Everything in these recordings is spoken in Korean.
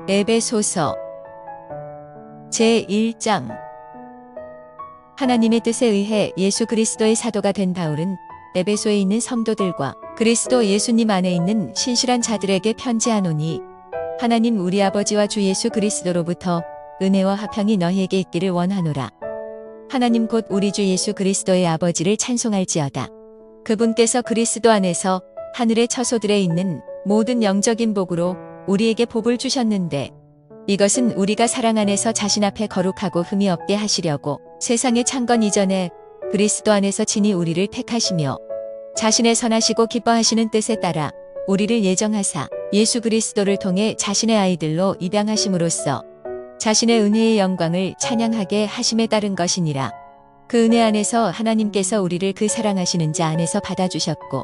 에베소서 제1장. 하나님의 뜻에 의해 예수 그리스도의 사도가 된 바울은 에베소에 있는 성도들과 그리스도 예수님 안에 있는 신실한 자들에게 편지하노니, 하나님 우리 아버지와 주 예수 그리스도로부터 은혜와 화평이 너희에게 있기를 원하노라. 하나님 곧 우리 주 예수 그리스도의 아버지를 찬송할지어다. 그분께서 그리스도 안에서 하늘의 처소들에 있는 모든 영적인 복으로 우리에게 복을 주셨는데, 이것은 우리가 사랑 안에서 자신 앞에 거룩하고 흠이 없게 하시려고 세상의 창건 이전에 그리스도 안에서 친히 우리를 택하시며 자신의 선하시고 기뻐하시는 뜻에 따라 우리를 예정하사 예수 그리스도를 통해 자신의 아이들로 입양하심으로써 자신의 은혜의 영광을 찬양하게 하심에 따른 것이니라. 그 은혜 안에서 하나님께서 우리를 그 사랑하시는 자 안에서 받아주셨고,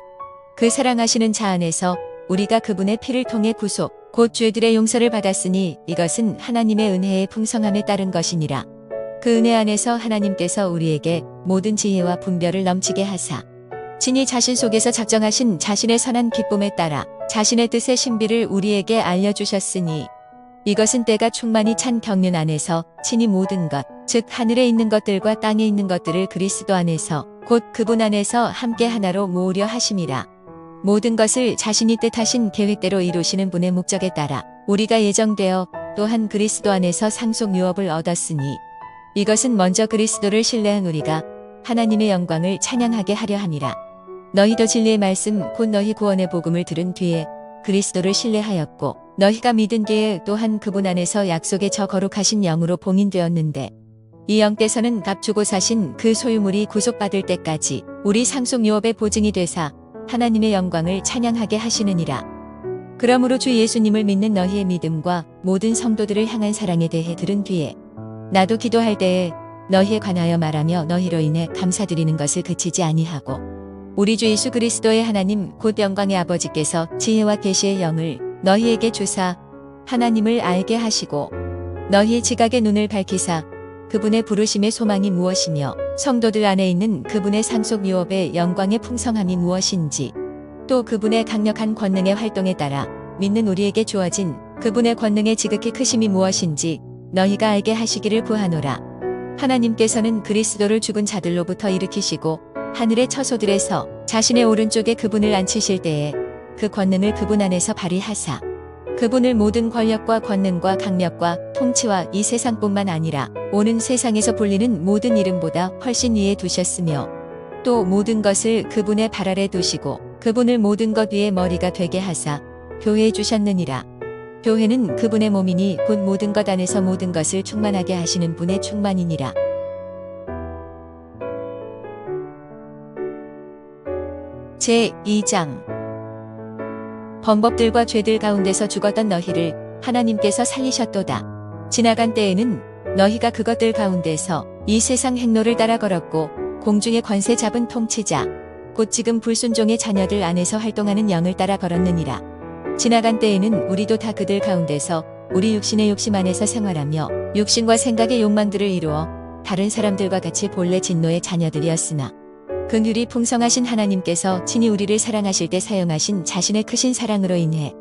그 사랑하시는 자 안에서 우리가 그분의 피를 통해 구속 곧 죄들의 용서를 받았으니, 이것은 하나님의 은혜의 풍성함에 따른 것이니라. 그 은혜 안에서 하나님께서 우리에게 모든 지혜와 분별을 넘치게 하사 친히 자신 속에서 작정하신 자신의 선한 기쁨에 따라 자신의 뜻의 신비를 우리에게 알려주셨으니, 이것은 때가 충만히 찬 경륜 안에서 친히 모든 것, 즉 하늘에 있는 것들과 땅에 있는 것들을 그리스도 안에서 곧 그분 안에서 함께 하나로 모으려 하심이라. 모든 것을 자신이 뜻하신 계획대로 이루시는 분의 목적에 따라 우리가 예정되어 또한 그리스도 안에서 상속 유업을 얻었으니, 이것은 먼저 그리스도를 신뢰한 우리가 하나님의 영광을 찬양하게 하려 함이라. 너희도 진리의 말씀 곧 너희 구원의 복음을 들은 뒤에 그리스도를 신뢰하였고, 너희가 믿은 뒤에 또한 그분 안에서 약속의 저 거룩하신 영으로 봉인되었는데, 이 영께서는 값주고 사신 그 소유물이 구속받을 때까지 우리 상속 유업의 보증이 되사 하나님의 영광을 찬양하게 하시느니라. 그러므로 주 예수님을 믿는 너희의 믿음과 모든 성도들을 향한 사랑에 대해 들은 뒤에 나도 기도할 때에 너희에 관하여 말하며 너희로 인해 감사드리는 것을 그치지 아니하고, 우리 주 예수 그리스도의 하나님 곧 영광의 아버지께서 지혜와 계시의 영을 너희에게 주사 하나님을 알게 하시고 너희의 지각의 눈을 밝히사 그분의 부르심의 소망이 무엇이며 성도들 안에 있는 그분의 상속 유업의 영광의 풍성함이 무엇인지, 또 그분의 강력한 권능의 활동에 따라 믿는 우리에게 주어진 그분의 권능의 지극히 크심이 무엇인지 너희가 알게 하시기를 구하노라. 하나님께서는 그리스도를 죽은 자들로부터 일으키시고 하늘의 처소들에서 자신의 오른쪽에 그분을 앉히실 때에 그 권능을 그분 안에서 발휘하사 그분을 모든 권력과 권능과 강력과 통치와 이 세상뿐만 아니라 오는 세상에서 불리는 모든 이름보다 훨씬 위에 두셨으며, 또 모든 것을 그분의 발 아래 두시고 그분을 모든 것 위에 머리가 되게 하사 교회에 주셨느니라. 교회는 그분의 몸이니 곧 모든 것 안에서 모든 것을 충만하게 하시는 분의 충만이니라. 제2장. 범법들과 죄들 가운데서 죽었던 너희를 하나님께서 살리셨도다. 지나간 때에는 너희가 그것들 가운데서 이 세상 행로를 따라 걸었고, 공중의 권세 잡은 통치자 곧 지금 불순종의 자녀들 안에서 활동하는 영을 따라 걸었느니라. 지나간 때에는 우리도 다 그들 가운데서 우리 육신의 욕심 안에서 생활하며 육신과 생각의 욕망들을 이루어 다른 사람들과 같이 본래 진노의 자녀들이었으나, 긍휼이 풍성하신 하나님께서 친히 우리를 사랑하실 때 사용하신 자신의 크신 사랑으로 인해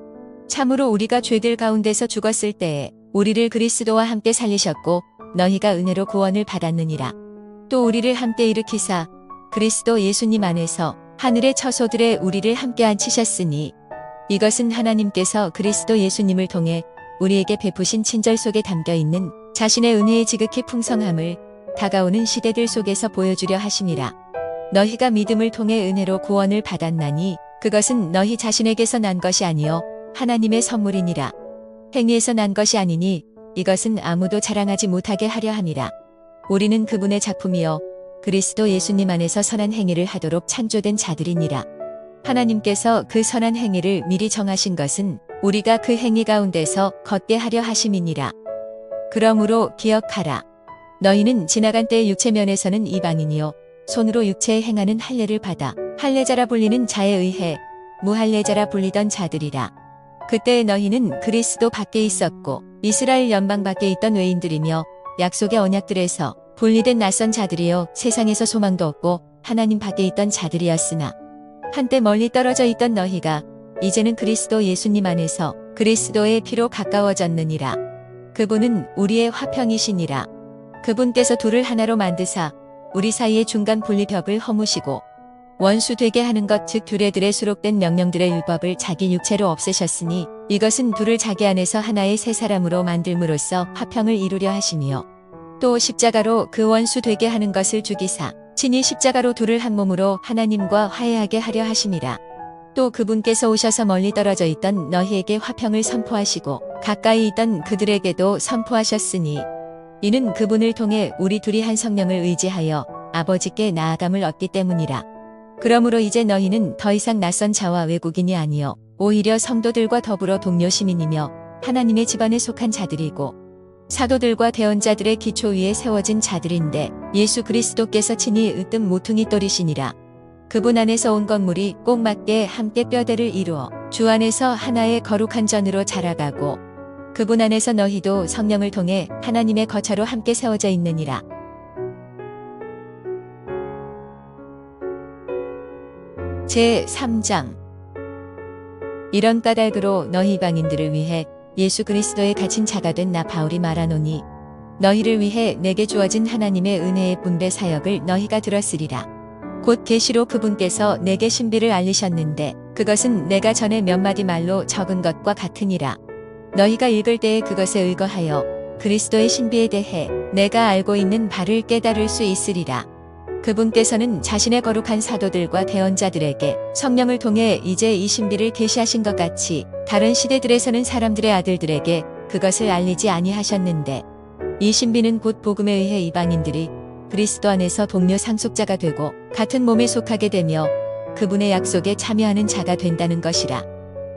참으로 우리가 죄들 가운데서 죽었을 때에 우리를 그리스도와 함께 살리셨고, 너희가 은혜로 구원을 받았느니라. 또 우리를 함께 일으키사 그리스도 예수님 안에서 하늘의 처소들에 우리를 함께 앉히셨으니, 이것은 하나님께서 그리스도 예수님을 통해 우리에게 베푸신 친절 속에 담겨 있는 자신의 은혜의 지극히 풍성함을 다가오는 시대들 속에서 보여주려 하심이라. 너희가 믿음을 통해 은혜로 구원을 받았나니 그것은 너희 자신에게서 난 것이 아니요 하나님의 선물이니라. 행위에서 난 것이 아니니 이것은 아무도 자랑하지 못하게 하려 함이라. 우리는 그분의 작품이요 그리스도 예수님 안에서 선한 행위를 하도록 창조된 자들이니라. 하나님께서 그 선한 행위를 미리 정하신 것은 우리가 그 행위 가운데서 걷게 하려 하심이니라. 그러므로 기억하라. 너희는 지나간 때의 육체면에서는 이방인이요 손으로 육체에 행하는 할례를 받아 할례자라 불리는 자에 의해 무할례자라 불리던 자들이라. 그때 너희는 그리스도 밖에 있었고 이스라엘 연방 밖에 있던 외인들이며 약속의 언약들에서 분리된 낯선 자들이요 세상에서 소망도 없고 하나님 밖에 있던 자들이었으나, 한때 멀리 떨어져 있던 너희가 이제는 그리스도 예수님 안에서 그리스도의 피로 가까워졌느니라. 그분은 우리의 화평이시니라. 그분께서 둘을 하나로 만드사 우리 사이의 중간 분리벽을 허무시고 원수 되게 하는 것 즉 둘에들에 수록된 명령들의 율법을 자기 육체로 없애셨으니 이것은 둘을 자기 안에서 하나의 새 사람으로 만들므로써 화평을 이루려 하시며 또 십자가로 그 원수 되게 하는 것을 죽이사 친히 십자가로 둘을 한 몸으로 하나님과 화해하게 하려 하심이라. 또 그분께서 오셔서 멀리 떨어져 있던 너희에게 화평을 선포하시고 가까이 있던 그들에게도 선포하셨으니 이는 그분을 통해 우리 둘이 한 성령을 의지하여 아버지께 나아감을 얻기 때문이라. 그러므로 이제 너희는 더 이상 낯선 자와 외국인이 아니요 오히려 성도들과 더불어 동료 시민이며 하나님의 집안에 속한 자들이고 사도들과 대언자들의 기초 위에 세워진 자들인데 예수 그리스도께서 친히 으뜸 모퉁이 돌이시니라. 그분 안에서 온 건물이 꼭 맞게 함께 뼈대를 이루어 주 안에서 하나의 거룩한 전으로 자라가고 그분 안에서 너희도 성령을 통해 하나님의 거처로 함께 세워져 있느니라. 제3장 이런 까닭으로 너희 이방인들을 위해 예수 그리스도에 갇힌 자가 된 나 바울이 말하노니 너희를 위해 내게 주어진 하나님의 은혜의 분배 사역을 너희가 들었으리라. 곧 계시로 그분께서 내게 신비를 알리셨는데 그것은 내가 전에 몇 마디 말로 적은 것과 같으니라. 너희가 읽을 때에 그것에 의거하여 그리스도의 신비에 대해 내가 알고 있는 바를 깨달을 수 있으리라. 그분께서는 자신의 거룩한 사도들과 대언자들에게 성령을 통해 이제 이 신비를 계시하신 것 같이 다른 시대들에서는 사람들의 아들들에게 그것을 알리지 아니하셨는데 이 신비는 곧 복음에 의해 이방인들이 그리스도 안에서 동료 상속자가 되고 같은 몸에 속하게 되며 그분의 약속에 참여하는 자가 된다는 것이라.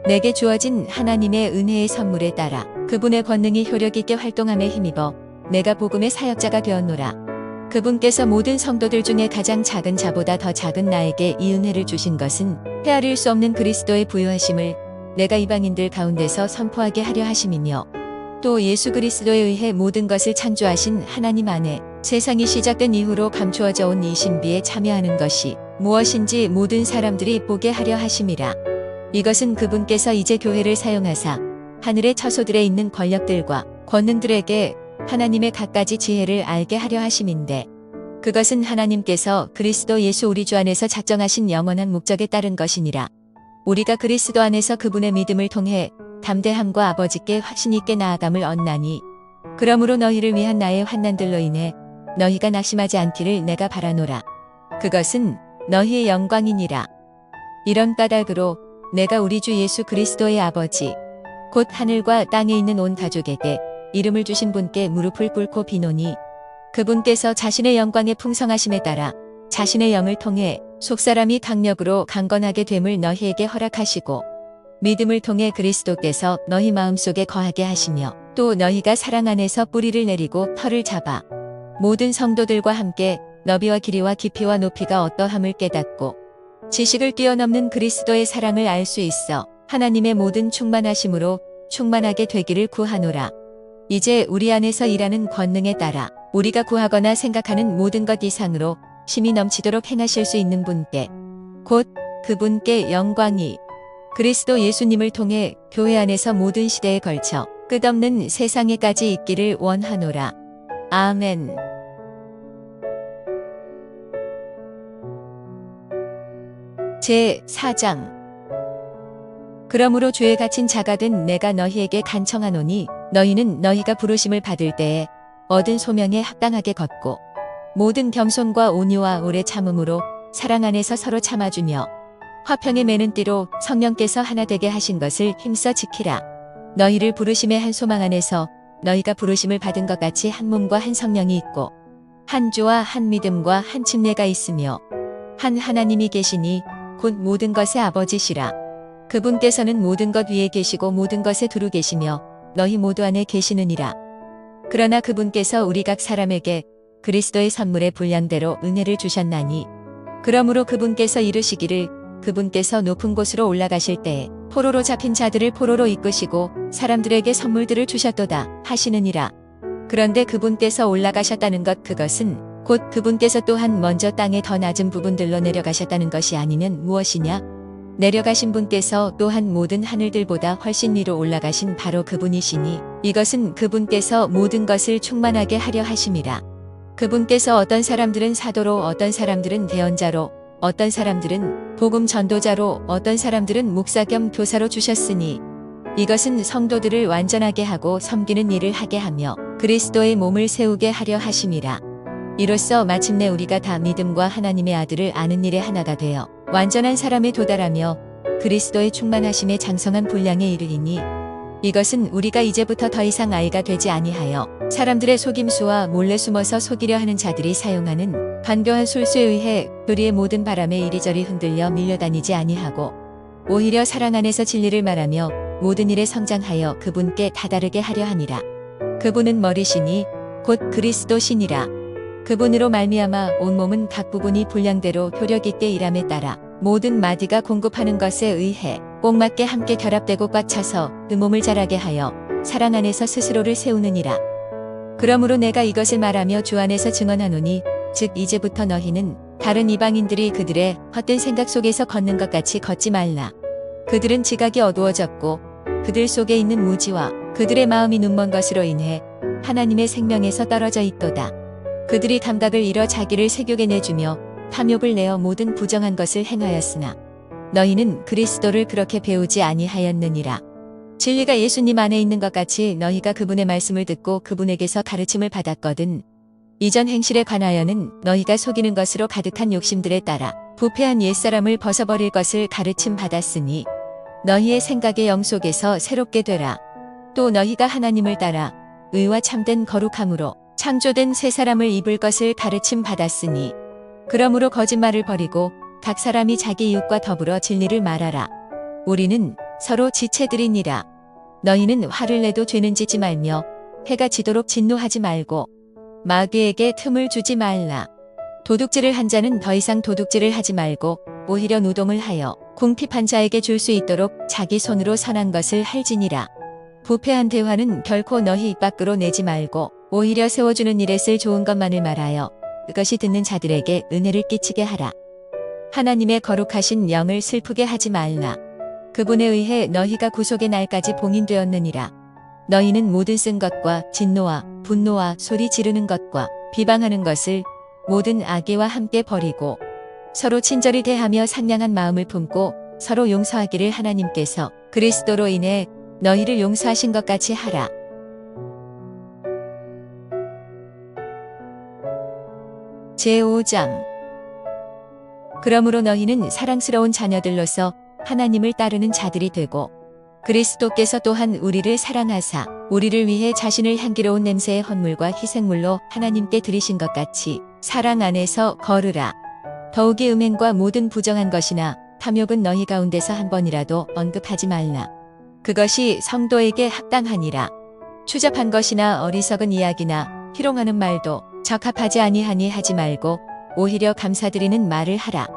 내게 주어진 하나님의 은혜의 선물에 따라 그분의 권능이 효력 있게 활동함에 힘입어 내가 복음의 사역자가 되었노라. 그분께서 모든 성도들 중에 가장 작은 자보다 더 작은 나에게 이 은혜를 주신 것은 헤아릴 수 없는 그리스도의 부요하심을 내가 이방인들 가운데서 선포하게 하려 하심이며 또 예수 그리스도에 의해 모든 것을 창조하신 하나님 안에 세상이 시작된 이후로 감추어져 온 이 신비에 참여하는 것이 무엇인지 모든 사람들이 보게 하려 하심이라. 이것은 그분께서 이제 교회를 사용하사 하늘의 처소들에 있는 권력들과 권능들에게 하나님의 갖가지 지혜를 알게 하려 하심인데 그것은 하나님께서 그리스도 예수 우리 주 안에서 작정하신 영원한 목적에 따른 것이니라. 우리가 그리스도 안에서 그분의 믿음을 통해 담대함과 아버지께 확신 있게 나아감을 얻나니 그러므로 너희를 위한 나의 환난들로 인해 너희가 낙심하지 않기를 내가 바라노라. 그것은 너희의 영광이니라. 이런 까닭으로 내가 우리 주 예수 그리스도의 아버지 곧 하늘과 땅에 있는 온 가족에게 이름을 주신 분께 무릎을 꿇고 비노니 그분께서 자신의 영광의 풍성하심에 따라 자신의 영을 통해 속사람이 강력으로 강건하게 됨을 너희에게 허락하시고 믿음을 통해 그리스도께서 너희 마음속에 거하게 하시며 또 너희가 사랑 안에서 뿌리를 내리고 털을 잡아 모든 성도들과 함께 너비와 길이와 깊이와 높이가 어떠함을 깨닫고 지식을 뛰어넘는 그리스도의 사랑을 알 수 있어 하나님의 모든 충만하심으로 충만하게 되기를 구하노라. 이제 우리 안에서 일하는 권능에 따라 우리가 구하거나 생각하는 모든 것 이상으로 힘이 넘치도록 행하실 수 있는 분께 곧 그분께 영광이 그리스도 예수님을 통해 교회 안에서 모든 시대에 걸쳐 끝없는 세상에까지 있기를 원하노라. 아멘. 제4장 그러므로 죄에 갇힌 자가 된 내가 너희에게 간청하노니 너희는 너희가 부르심을 받을 때에 얻은 소명에 합당하게 걷고 모든 겸손과 온유와 오래 참음으로 사랑 안에서 서로 참아주며 화평의 매는 띠로 성령께서 하나 되게 하신 것을 힘써 지키라. 너희를 부르심의 한 소망 안에서 너희가 부르심을 받은 것 같이 한 몸과 한 성령이 있고 한 주와 한 믿음과 한 침례가 있으며 한 하나님이 계시니 곧 모든 것의 아버지시라. 그분께서는 모든 것 위에 계시고 모든 것에 두루 계시며 너희 모두 안에 계시느니라. 그러나 그분께서 우리 각 사람에게 그리스도의 선물의 분량대로 은혜를 주셨나니 그러므로 그분께서 이르시기를 그분께서 높은 곳으로 올라가실 때에 포로로 잡힌 자들을 포로로 이끄시고 사람들에게 선물들을 주셨도다 하시느니라. 그런데 그분께서 올라가셨다는 것 그것은 곧 그분께서 또한 먼저 땅의 더 낮은 부분들로 내려가셨다는 것이 아니면 무엇이냐? 내려가신 분께서 또한 모든 하늘들보다 훨씬 위로 올라가신 바로 그분이시니 이것은 그분께서 모든 것을 충만하게 하려 하심이라. 그분께서 어떤 사람들은 사도로, 어떤 사람들은 대언자로, 어떤 사람들은 복음 전도자로, 어떤 사람들은 목사 겸 교사로 주셨으니 이것은 성도들을 완전하게 하고 섬기는 일을 하게 하며 그리스도의 몸을 세우게 하려 하심이라. 이로써 마침내 우리가 다 믿음과 하나님의 아들을 아는 일에 하나가 되어 완전한 사람에 도달하며 그리스도의 충만하심의 장성한 분량에 이르리니 이것은 우리가 이제부터 더 이상 아이가 되지 아니하여 사람들의 속임수와 몰래 숨어서 속이려 하는 자들이 사용하는 간교한 술수에 의해 교리의 모든 바람에 이리저리 흔들려 밀려다니지 아니하고 오히려 사랑 안에서 진리를 말하며 모든 일에 성장하여 그분께 다다르게 하려 하니라. 그분은 머리시니 곧 그리스도시니라. 그분으로 말미암아 온몸은 각 부분이 분량대로 효력 있게 일함에 따라 모든 마디가 공급하는 것에 의해 꼭 맞게 함께 결합되고 꽉 차서 그 몸을 자라게 하여 사랑 안에서 스스로를 세우느니라. 그러므로 내가 이것을 말하며 주 안에서 증언하노니 즉 이제부터 너희는 다른 이방인들이 그들의 헛된 생각 속에서 걷는 것 같이 걷지 말라. 그들은 지각이 어두워졌고 그들 속에 있는 무지와 그들의 마음이 눈먼 것으로 인해 하나님의 생명에서 떨어져 있도다. 그들이 감각을 잃어 자기를 세욕에 내주며 탐욕을 내어 모든 부정한 것을 행하였으나 너희는 그리스도를 그렇게 배우지 아니하였느니라. 진리가 예수님 안에 있는 것 같이 너희가 그분의 말씀을 듣고 그분에게서 가르침을 받았거든. 이전 행실에 관하여는 너희가 속이는 것으로 가득한 욕심들에 따라 부패한 옛사람을 벗어버릴 것을 가르침 받았으니 너희의 생각의 영 속에서 새롭게 되라. 또 너희가 하나님을 따라 의와 참된 거룩함으로 창조된 새 사람을 입을 것을 가르침 받았으니 그러므로 거짓말을 버리고 각 사람이 자기 이웃과 더불어 진리를 말하라. 우리는 서로 지체들이니라. 너희는 화를 내도 죄는 짓지 말며 해가 지도록 진노하지 말고 마귀에게 틈을 주지 말라. 도둑질을 한 자는 더 이상 도둑질을 하지 말고 오히려 노동을 하여 궁핍한 자에게 줄 수 있도록 자기 손으로 선한 것을 할지니라. 부패한 대화는 결코 너희 입 밖으로 내지 말고 오히려 세워주는 일에 쓸 좋은 것만을 말하여 그것이 듣는 자들에게 은혜를 끼치게 하라. 하나님의 거룩하신 영을 슬프게 하지 말라. 그분에 의해 너희가 구속의 날까지 봉인되었느니라. 너희는 모든 쓴 것과 진노와 분노와 소리 지르는 것과 비방하는 것을 모든 악의와 함께 버리고 서로 친절히 대하며 상냥한 마음을 품고 서로 용서하기를 하나님께서 그리스도로 인해 너희를 용서하신 것 같이 하라. 제5장. 그러므로 너희는 사랑스러운 자녀들로서 하나님을 따르는 자들이 되고 그리스도께서 또한 우리를 사랑하사 우리를 위해 자신을 향기로운 냄새의 헌물과 희생물로 하나님께 드리신 것 같이 사랑 안에서 걸으라. 더욱이 음행과 모든 부정한 것이나 탐욕은 너희 가운데서 한 번이라도 언급하지 말라. 그것이 성도에게 합당하니라. 추잡한 것이나 어리석은 이야기나 희롱하는 말도 적합하지 아니하니 하지 말고 오히려 감사드리는 말을 하라.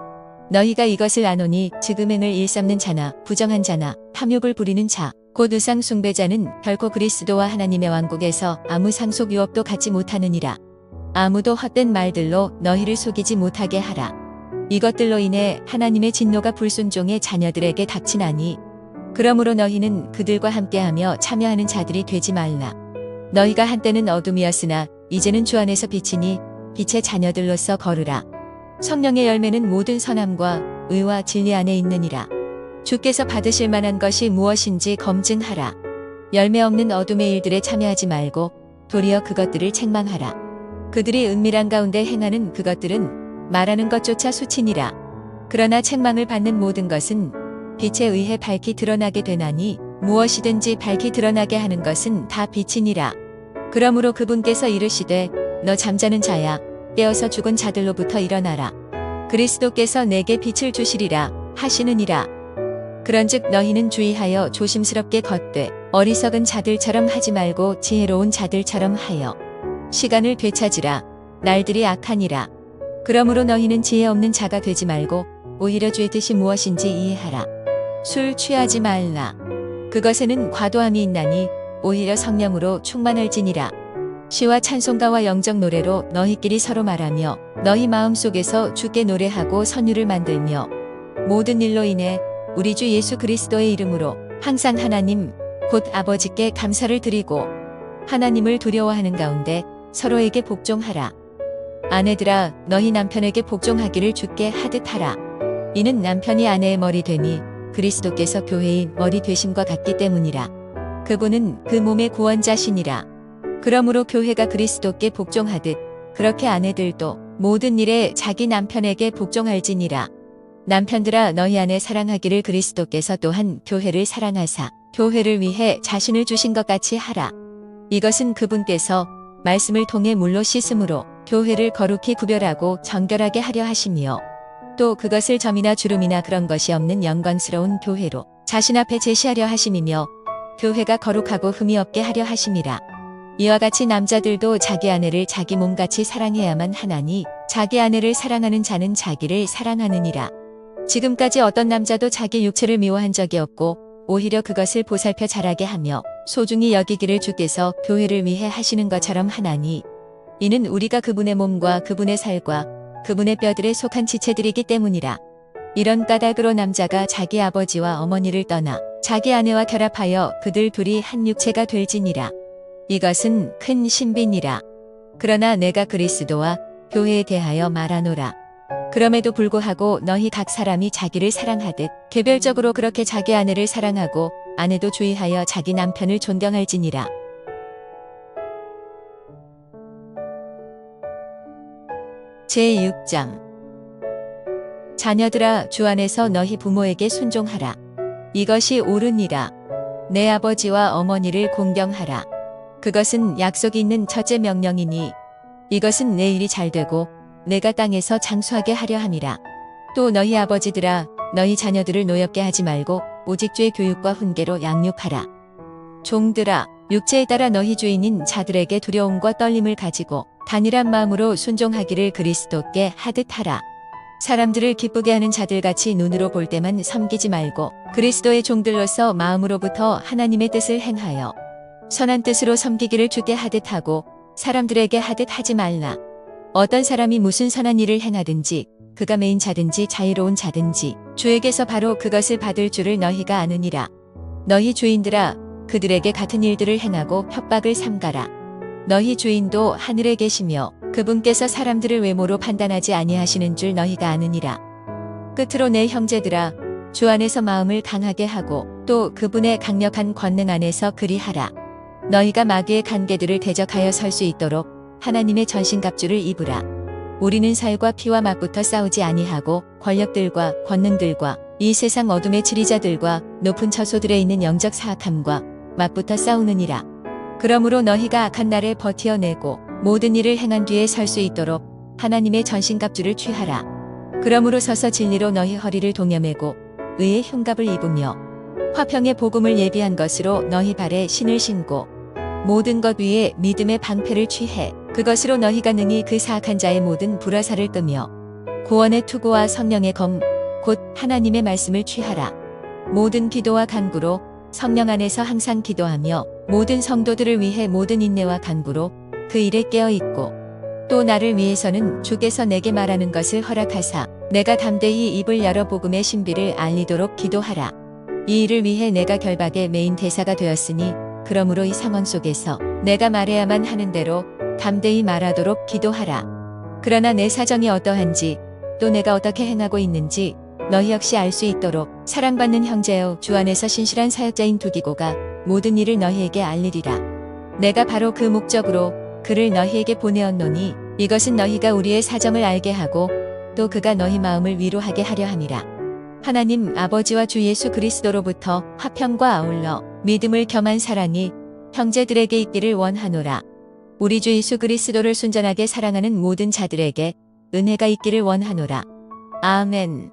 너희가 이것을 아노니 즉 음행을 일삼는 자나 부정한 자나 탐욕을 부리는 자 곧 우상 숭배자는 결코 그리스도와 하나님의 왕국에서 아무 상속 유업도 갖지 못하느니라. 아무도 헛된 말들로 너희를 속이지 못하게 하라. 이것들로 인해 하나님의 진노가 불순종의 자녀들에게 닥치나니 그러므로 너희는 그들과 함께하며 참여하는 자들이 되지 말라. 너희가 한때는 어둠이었으나 이제는 주 안에서 빛이니 빛의 자녀들로서 걸으라. 성령의 열매는 모든 선함과 의와 진리 안에 있느니라. 주께서 받으실 만한 것이 무엇인지 검증하라. 열매 없는 어둠의 일들에 참여하지 말고 도리어 그것들을 책망하라. 그들이 은밀한 가운데 행하는 그것들은 말하는 것조차 수치니라. 그러나 책망을 받는 모든 것은 빛에 의해 밝히 드러나게 되나니 무엇이든지 밝히 드러나게 하는 것은 다 빛이니라. 그러므로 그분께서 이르시되 너 잠자는 자야 깨어서 죽은 자들로부터 일어나라. 그리스도께서 내게 빛을 주시리라 하시느니라. 그런즉 너희는 주의하여 조심스럽게 걷되 어리석은 자들처럼 하지 말고 지혜로운 자들처럼 하여 시간을 되찾으라. 날들이 악하니라. 그러므로 너희는 지혜 없는 자가 되지 말고 오히려 주의 뜻이 무엇인지 이해하라. 술 취하지 말라. 그것에는 과도함이 있나니 오히려 성령으로 충만할지니라. 시와 찬송가와 영적 노래로 너희끼리 서로 말하며 너희 마음속에서 주께 노래하고 선율을 만들며 모든 일로 인해 우리 주 예수 그리스도의 이름으로 항상 하나님 곧 아버지께 감사를 드리고 하나님을 두려워하는 가운데 서로에게 복종하라. 아내들아 너희 남편에게 복종하기를 주께 하듯 하라. 이는 남편이 아내의 머리 되니 그리스도께서 교회의 머리 되심과 같기 때문이라. 그분은 그 몸의 구원자시니라. 그러므로 교회가 그리스도께 복종하듯 그렇게 아내들도 모든 일에 자기 남편에게 복종할지니라. 남편들아 너희 아내 사랑하기를 그리스도께서 또한 교회를 사랑하사 교회를 위해 자신을 주신 것 같이 하라. 이것은 그분께서 말씀을 통해 물로 씻음으로 교회를 거룩히 구별하고 정결하게 하려 하시며 또 그것을 점이나 주름이나 그런 것이 없는 영광스러운 교회로 자신 앞에 제시하려 하심이며 교회가 거룩하고 흠이 없게 하려 하심이라. 이와 같이 남자들도 자기 아내를 자기 몸같이 사랑해야만 하나니 자기 아내를 사랑하는 자는 자기를 사랑하느니라. 지금까지 어떤 남자도 자기 육체를 미워한 적이 없고 오히려 그것을 보살펴 자라게 하며 소중히 여기기를 주께서 교회를 위해 하시는 것처럼 하나니 이는 우리가 그분의 몸과 그분의 살과 그분의 뼈들에 속한 지체들이기 때문이라. 이런 까닭으로 남자가 자기 아버지와 어머니를 떠나 자기 아내와 결합하여 그들 둘이 한 육체가 될지니라. 이것은 큰 신비니라. 그러나 내가 그리스도와 교회에 대하여 말하노라. 그럼에도 불구하고 너희 각 사람이 자기를 사랑하듯 개별적으로 그렇게 자기 아내를 사랑하고 아내도 주의하여 자기 남편을 존경할지니라. 제6장 자녀들아 주 안에서 너희 부모에게 순종하라. 이것이 옳으니라. 내 아버지와 어머니를 공경하라. 그것은 약속이 있는 첫째 명령이니 이것은 내 일이 잘되고 내가 땅에서 장수하게 하려 함이라. 또 너희 아버지들아 너희 자녀들을 노엽게 하지 말고 오직 주의 교육과 훈계로 양육하라. 종들아 육체에 따라 너희 주인인 자들에게 두려움과 떨림을 가지고 단일한 마음으로 순종하기를 그리스도께 하듯 하라. 사람들을 기쁘게 하는 자들같이 눈으로 볼 때만 섬기지 말고 그리스도의 종들로서 마음으로부터 하나님의 뜻을 행하여 선한 뜻으로 섬기기를 주께 하듯 하고 사람들에게 하듯 하지 말라. 어떤 사람이 무슨 선한 일을 행하든지 그가 매인 자든지 자유로운 자든지 주에게서 바로 그것을 받을 줄을 너희가 아느니라. 너희 주인들아 그들에게 같은 일들을 행하고 협박을 삼가라. 너희 주인도 하늘에 계시며 그분께서 사람들을 외모로 판단하지 아니하시는 줄 너희가 아느니라. 끝으로 내 형제들아 주 안에서 마음을 강하게 하고 또 그분의 강력한 권능 안에서 그리하라. 너희가 마귀의 간계들을 대적하여 설 수 있도록 하나님의 전신갑주를 입으라. 우리는 살과 피와 맞붙어 싸우지 아니하고 권력들과 권능들과 이 세상 어둠의 지리자들과 높은 처소들에 있는 영적 사악함과 맞붙어 싸우느니라. 그러므로 너희가 악한 날에 버티어내고 모든 일을 행한 뒤에 설 수 있도록 하나님의 전신갑주를 취하라. 그러므로 서서 진리로 너희 허리를 동여매고 의의 흉갑을 입으며 화평의 복음을 예비한 것으로 너희 발에 신을 신고 모든 것 위에 믿음의 방패를 취해 그것으로 너희가 능히 그 사악한 자의 모든 불화살을 끄며 구원의 투구와 성령의 검 곧 하나님의 말씀을 취하라. 모든 기도와 간구로 성령 안에서 항상 기도하며 모든 성도들을 위해 모든 인내와 간구로 그 일에 깨어 있고 또 나를 위해서는 주께서 내게 말하는 것을 허락하사 내가 담대히 입을 열어 복음의 신비를 알리도록 기도하라. 이 일을 위해 내가 결박의 메인 대사가 되었으니 그러므로 이 상황 속에서 내가 말해야만 하는 대로 담대히 말하도록 기도하라. 그러나 내 사정이 어떠한지 또 내가 어떻게 행하고 있는지 너희 역시 알 수 있도록 사랑받는 형제여 주 안에서 신실한 사역자인 두기고가 모든 일을 너희에게 알리리라. 내가 바로 그 목적으로 그를 너희에게 보내었노니 이것은 너희가 우리의 사정을 알게 하고 또 그가 너희 마음을 위로하게 하려 함이라. 하나님 아버지와 주 예수 그리스도로부터 화평과 아울러 믿음을 겸한 사랑이 형제들에게 있기를 원하노라. 우리 주 예수 그리스도를 순전하게 사랑하는 모든 자들에게 은혜가 있기를 원하노라. 아멘.